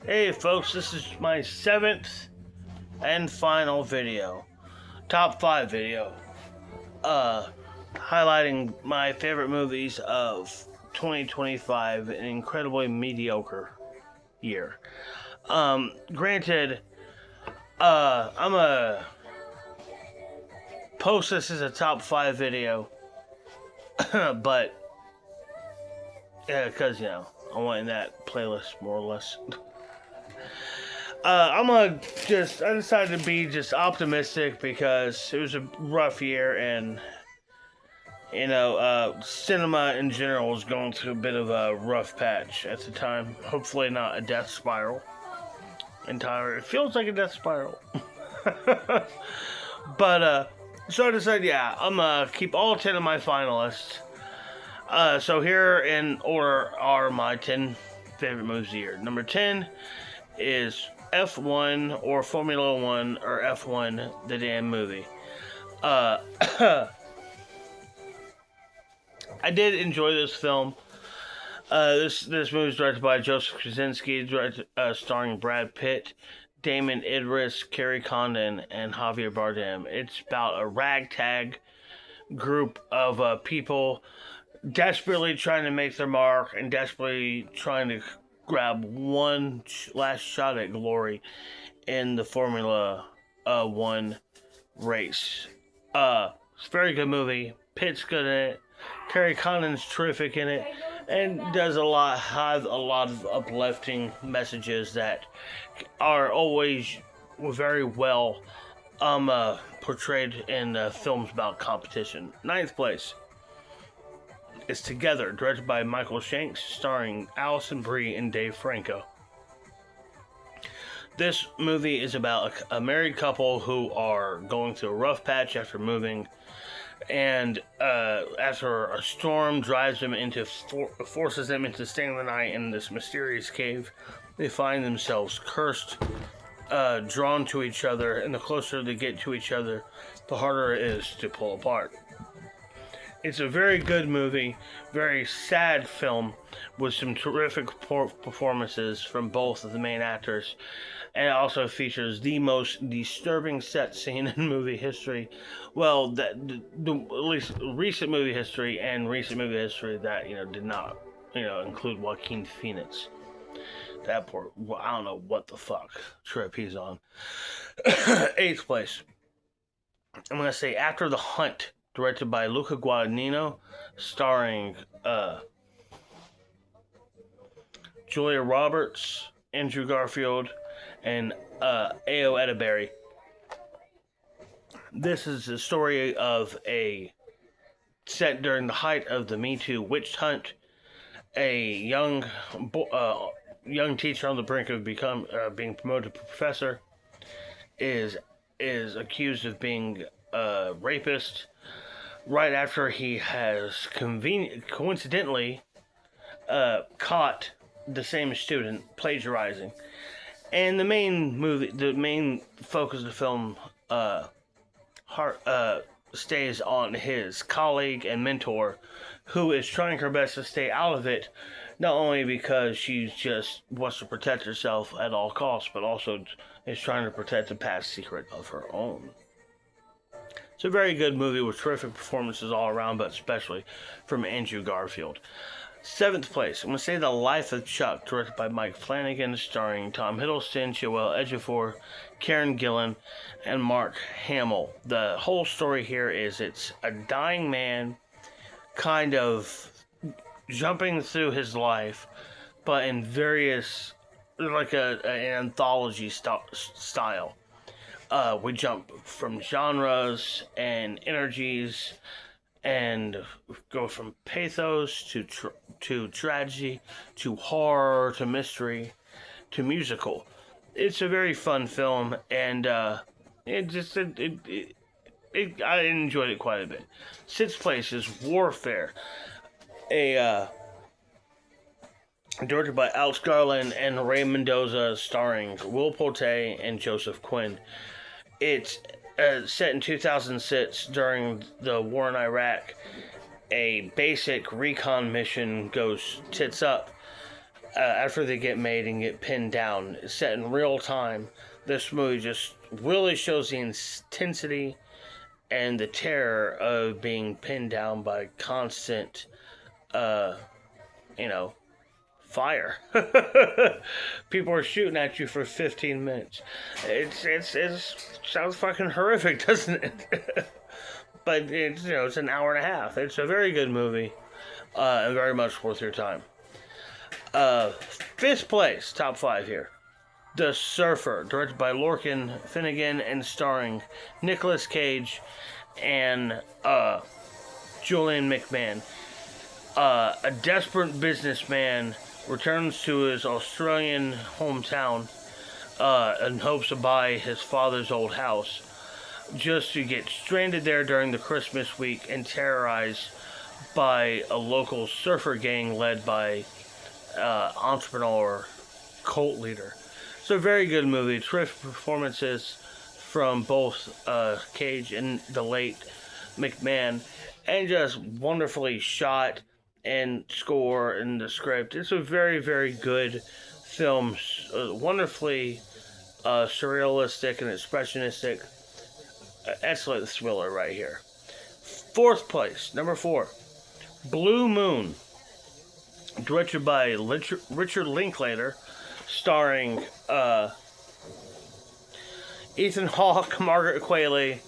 Hey folks, this is my 7th and final video. Top 5 video. Highlighting my favorite movies of 2025, an incredibly mediocre year. Granted, I'm a post this as a top 5 video, but, because, I want in that playlist more or less. I decided to be just optimistic because it was a rough year and, cinema in general was going through a bit of a rough patch at the time. Hopefully not a death spiral. It feels like a death spiral. But, so I decided, I'm gonna keep all 10 of my finalists. So here in order are my 10 favorite movies of the year. Number 10 is F1 or Formula One or F1, the damn movie. I did enjoy this film. This movie is directed by Joseph Kosinski, starring Brad Pitt, Damon Idris, Kerry Condon, and Javier Bardem. It's about a ragtag group of people desperately trying to make their mark and desperately trying to grab one last shot at glory in the Formula One race. It's a very good movie. Pitt's good in it. Kerry Condon's terrific in it, and have a lot of uplifting messages that are always very well portrayed in films about competition. 9th place is Together, directed by Michael Shanks, starring Alison Brie and Dave Franco. This movie is about a married couple who are going through a rough patch after moving, and after a storm forces them into staying the night in this mysterious cave, they find themselves cursed, drawn to each other, and the closer they get to each other, the harder it is to pull apart. It's a very good movie, very sad film with some terrific performances from both of the main actors, and it also features the most disturbing set scene in movie history. Well, at least recent movie history that did not include Joaquin Phoenix. That poor, I don't know what the fuck trip he's on. 8th place, I'm gonna say After the Hunt, directed by Luca Guadagnino, starring Julia Roberts, Andrew Garfield, and Ayo Edebiri. This is the story of set during the height of the Me Too witch hunt. A young teacher on the brink of being promoted to professor is accused of being a rapist right after he has coincidentally caught the same student plagiarizing. And the main focus of the film stays on his colleague and mentor, who is trying her best to stay out of it, not only because she just wants to protect herself at all costs, but also is trying to protect a past secret of her own. It's a very good movie with terrific performances all around, but especially from Andrew Garfield. 7th place, I'm going to say The Life of Chuck, directed by Mike Flanagan, starring Tom Hiddleston, Chiwetel Ejiofor, Karen Gillan, and Mark Hamill. The whole story here is it's a dying man kind of jumping through his life, but in various, like an anthology style. We jump from genres and energies and go from pathos to tragedy to horror to mystery to musical. It's a very fun film, and I enjoyed it quite a bit. 6th place is Warfare, directed by Alex Garland and Ray Mendoza, starring Will Poulter and Joseph Quinn. It's set in 2006 during the war in Iraq. A basic recon mission goes tits up after they get made and get pinned down. It's set in real time. This movie just really shows the intensity and the terror of being pinned down by constant, uh, you know, fire. People are shooting at you for 15 minutes. It sounds fucking horrific, doesn't it? But it's an hour and a half. It's a very good movie, and very much worth your time. Fifth place, top 5 here. The Surfer, directed by Lorcan Finnegan and starring Nicolas Cage and Julian McMahon. A desperate businessman returns to his Australian hometown in hopes to buy his father's old house, just to get stranded there during the Christmas week and terrorized by a local surfer gang led by entrepreneur, cult leader. It's a very good movie. Terrific performances from both Cage and the late McMahon, and just wonderfully shot and score and the script. It's a very, very good film. Wonderfully surrealistic and expressionistic. Excellent thriller right here. Fourth place, number 4, Blue Moon, directed by Richard Linklater, starring Ethan Hawke, Margaret Qualley,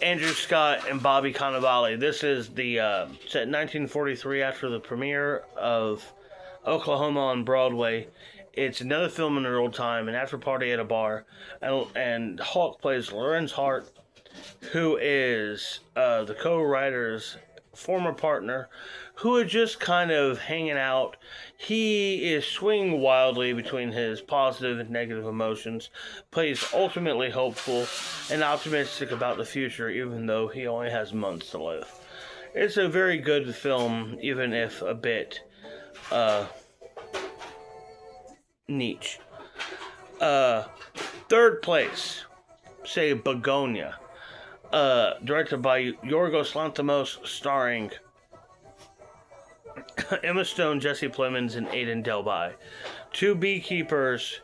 Andrew Scott, and Bobby Cannavale. This is the set in 1943 after the premiere of Oklahoma on Broadway. It's another film in real time, an after party at a bar, and Hawke plays Lorenz Hart, who is the co-writer's former partner, who is just kind of hanging out. He is swinging wildly between his positive and negative emotions, but he's ultimately hopeful and optimistic about the future, even though he only has months to live. It's a very good film, even if a bit niche. Third place, say Begonia, directed by Yorgos Lanthimos, starring Emma Stone, Jesse Plemons, and Aidan Delby. 2 beekeepers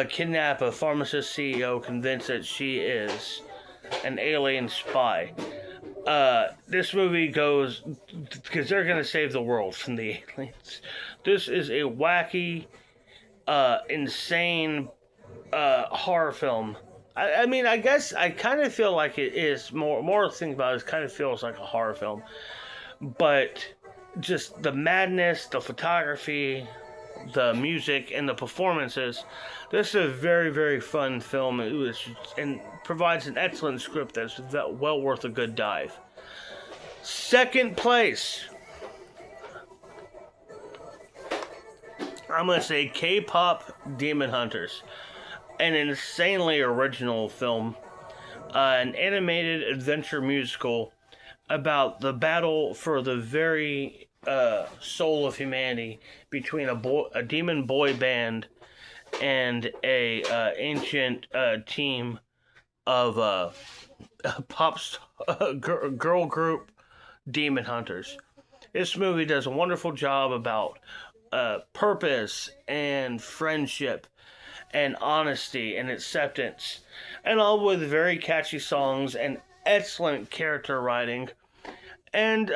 kidnap a pharmacist CEO convinced that she is an alien spy. This movie goes because they're going to save the world from the aliens. This is a wacky, insane horror film. I mean, I guess I kind of feel like it is more things about it. It kind of feels like a horror film, but just the madness, the photography, the music, and the performances. This is a very, very fun film, and provides an excellent script that's well worth a good dive. Second place, I'm going to say K-pop Demon Hunters. An insanely original film, an animated adventure musical about the battle for the very soul of humanity between a demon boy band and a ancient team of pop girl group demon hunters. This movie does a wonderful job about purpose and friendship and honesty and acceptance, and all with very catchy songs and excellent character writing, and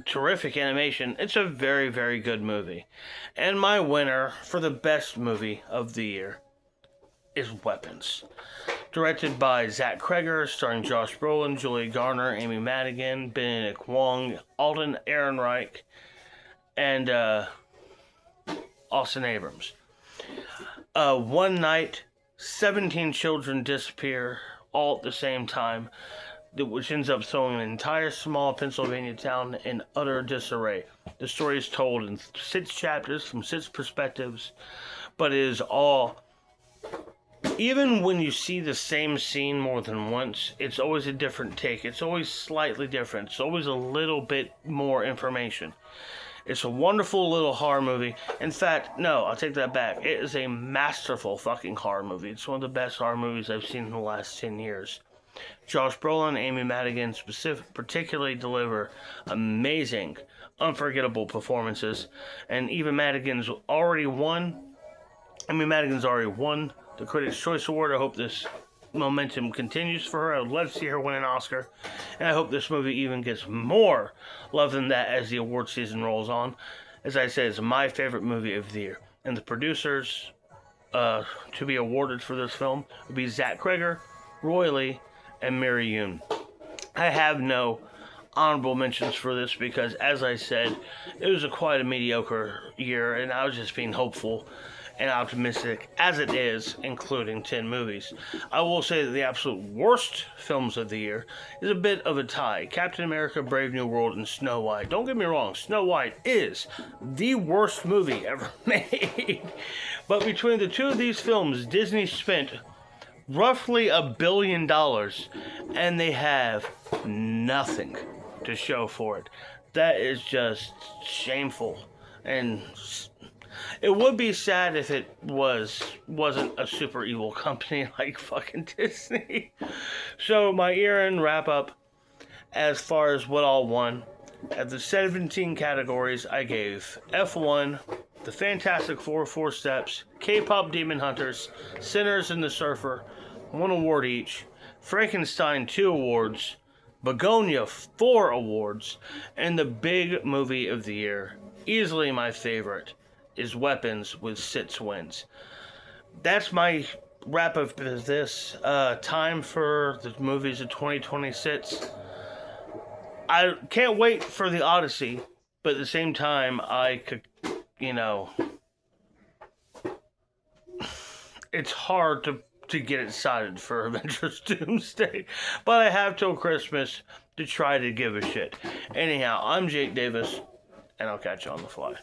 terrific animation. It's a very, very good movie. And my winner for the best movie of the year is Weapons, directed by Zach Cregger, starring Josh Brolin, Julia Garner, Amy Madigan, Benedict Wong, Alden Ehrenreich, and Austin Abrams. One night, 17 children disappear all at the same time, which ends up throwing an entire small Pennsylvania town in utter disarray. The story is told in 6 chapters from 6 perspectives, but it is all... Even when you see the same scene more than once, it's always a different take. It's always slightly different. It's always a little bit more information. It's a wonderful little horror movie. In fact, no, I'll take that back. It is a masterful fucking horror movie. It's one of the best horror movies I've seen in the last 10 years. Josh Brolin and Amy Madigan particularly deliver amazing unforgettable performances. And Eva Madigan's already won. Madigan's already won the Critics' Choice Award. I hope this momentum continues for her. I would love to see her win an Oscar. And I hope this movie even gets more love than that as the award season rolls on. As I said, it's my favorite movie of the year. And the producers to be awarded for this film would be Zach Cregger, Roy Lee, and Mary Yoon. I have no honorable mentions for this because, as I said, it was quite a mediocre year, and I was just being hopeful and optimistic, as it is, including 10 movies. I will say that the absolute worst films of the year is a bit of a tie. Captain America, Brave New World, and Snow White. Don't get me wrong, Snow White is the worst movie ever made. But between the two of these films, Disney spent roughly $1 billion, and they have nothing to show for it. That is just shameful. And it would be sad if it wasn't a super evil company like fucking Disney. So my year-end wrap-up, as far as what all won, at the 17 categories, I gave F1, The Fantastic Four, 4 Steps, K-Pop Demon Hunters, Sinners and the Surfer, 1 award each, Frankenstein, 2 awards, Begonia, 4 awards, and the big movie of the year, easily my favorite, is Weapons with 6 wins. That's my wrap of this. Time for the movies of 2026. I can't wait for the Odyssey, but at the same time, I could, it's hard to get excited for Avengers Doomsday, but I have till Christmas to try to give a shit. Anyhow, I'm Jake Davis, and I'll catch you on the fly.